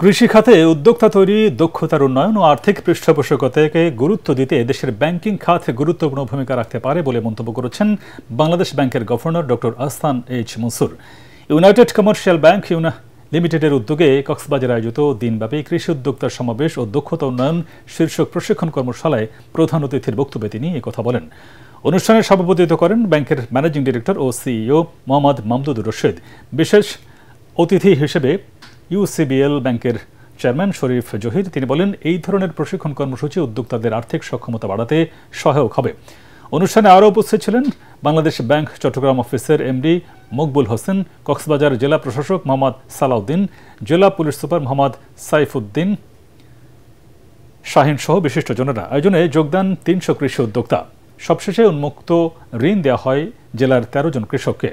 কৃষি খাতে উদ্যোক্তা তৈরি, দক্ষতার উন্নয়ন ও আর্থিক পৃষ্ঠপোষকতাকে গুরুত্ব দিতে দেশের ব্যাংকিং খাত গুরুত্বপূর্ণ ভূমিকা রাখতে পারে বলে মন্তব্য করেছেন বাংলাদেশ ব্যাংকের governor doctor Ahsan H Mansur. United commercial bank লিমিটেডের উদ্যোগে কক্সবাজারে আয়োজিত দিনব্যাপী কৃষি উদ্যোক্তা সমাবেশ ও দক্ষতা উন্নয়ন শীর্ষক প্রশিক্ষণ কর্মশালায় প্রধান অতিথির বক্তব্যে তিনি একথা বলেন। অনুষ্ঠানে সভাপতিত্ব করেন ব্যাংকের ম্যানেজিং ডিরেক্টর ও সিইও মোহাম্মদ মামদুদুর রশিদ। বিশেষ অতিথি হিসেবে ইউসিবিএল ব্যাংকের চেয়ারম্যান শরীফ জহির। তিনি বলেন, এই ধরনের প্রশিক্ষণ কর্মসূচি উদ্যোক্তাদের আর্থিক সক্ষমতা বাড়াতে সহায়ক হবে। অনুষ্ঠানে আরও উপস্থিত ছিলেন বাংলাদেশ ব্যাংক চট্টগ্রাম অফিসের এমডি মকবুল হোসেন, কক্সবাজার জেলা প্রশাসক মোহাম্মদ সালাউদ্দিন, জেলা পুলিশ সুপার মোহাম্মদ সাইফুদ্দিন শাহিন সহ বিশিষ্টজনেরা। আয়োজনে যোগদান ৩০০ কৃষি উদ্যোক্তা। সবশেষে উন্মুক্ত ঋণ দেওয়া হয় জেলার ১৩ জন কৃষককে।